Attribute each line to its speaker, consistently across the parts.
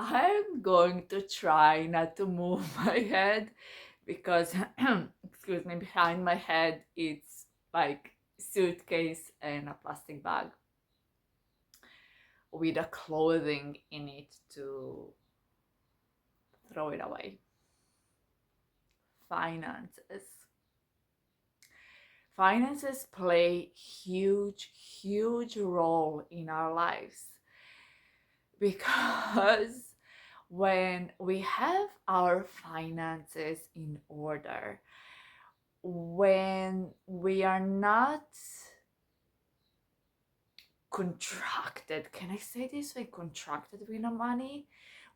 Speaker 1: I'm going to try not to move my head because, excuse me, behind my head it's like suitcase and a plastic bag with a clothing in it to throw it away. Finances. Finances play huge role in our lives because when we have our finances in order, when we are not contracted, can I say this way, contracted with the money,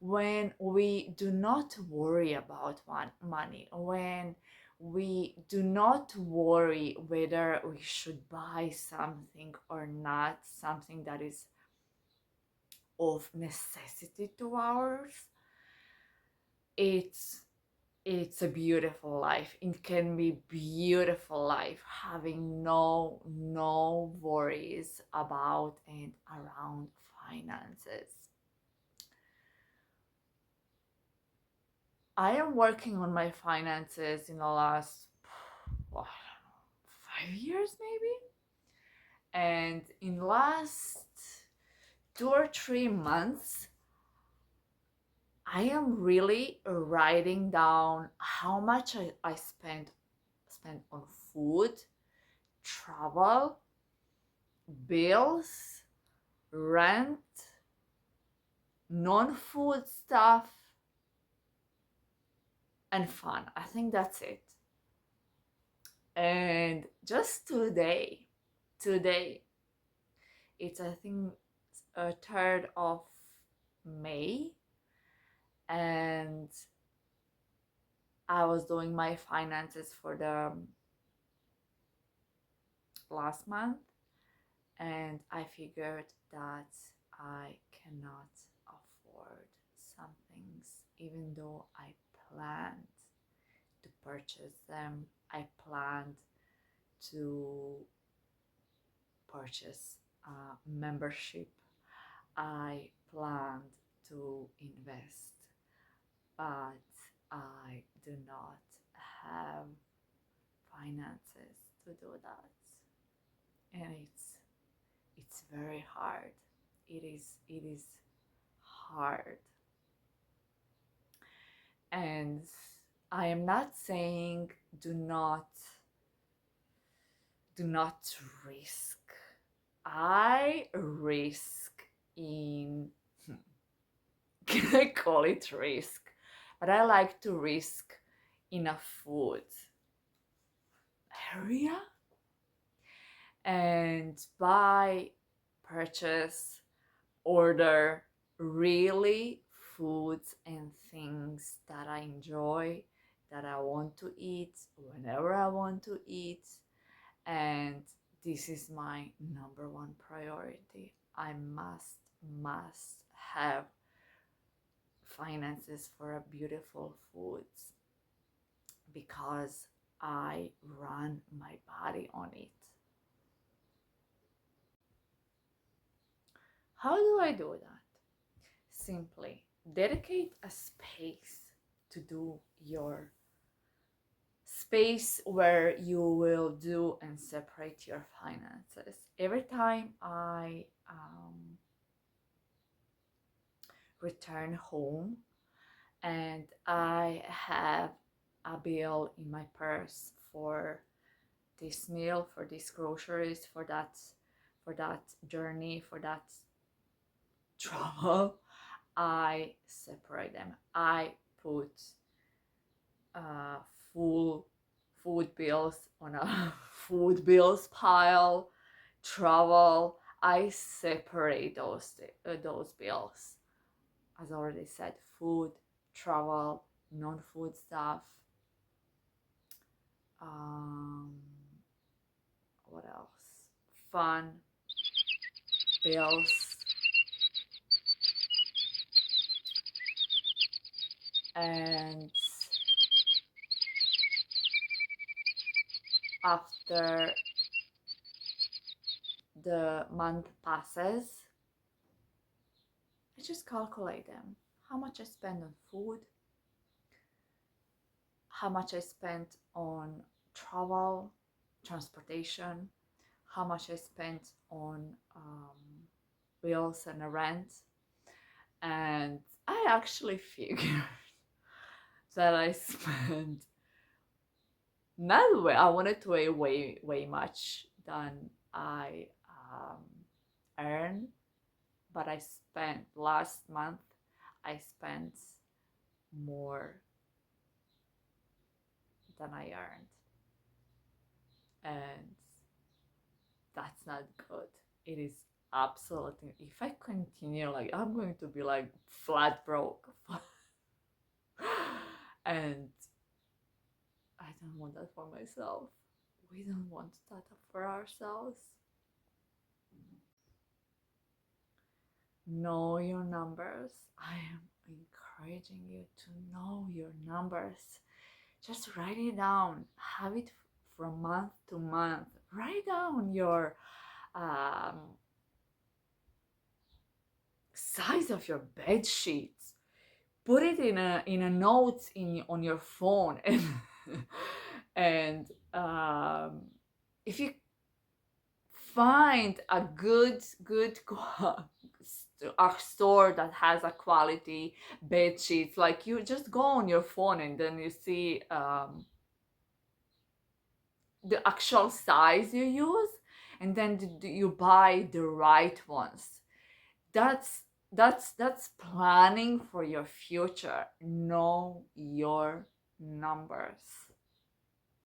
Speaker 1: when we do not worry about money, when we do not worry whether we should buy something or not, something that is of necessity to ours, it's it's a beautiful life. It can be beautiful life having no worries about and around finances. I am working on my finances in the last, well, I don't know, 5 years maybe, and in last 2 or 3 months I am really writing down how much I spend on food, travel, bills, rent, non-food stuff, and fun. I think that's it. And just today, it's I think 3rd of May, and I was doing my finances for the last month, and I figured that I cannot afford some things, even though I planned to purchase them. I planned to purchase a membership. I planned to invest, but I do not have finances to do that. And it's very hard. It is hard. And I am not saying do not do not risk. I risk in can I call it risk? But I like to risk in a food area and buy, purchase, order really foods and things that I enjoy, that I want to eat whenever I want to eat. And this is my number one priority. I must have finances for a beautiful foods because I run my body on it. How do I do that? Simply dedicate a space to do your space where you will do and separate your finances. Every time I return home and I have a bill in my purse for this meal, for these groceries, for that journey, for that travel, I separate them. I put uh, full food bills on a food bills pile. Travel, I separate those bills. As I already said, food, travel, non-food stuff. Um, what else? Fun bills, and after the month passes, I just calculate them. how much I spend on food, how much I spent on travel, transportation, how much I spent on bills and rent. And I actually figured that I spent not way, I wanted to way much than I earn, but I spent last month, I spent more than I earned. And that's not good. It is absolutely, if I continue, like, I'm going to be like flat broke. And I don't want that for myself. We don't want that for ourselves. Know your numbers. I am encouraging you to know your numbers. Just write it down. Have it from month to month. Write down your size of your bed sheets. Put it in a note on your phone, and if you find a good a store that has a quality bed sheets, like, you just go on your phone and then you see the actual size you use, and then you buy the right ones. That's planning for your future. Know your numbers.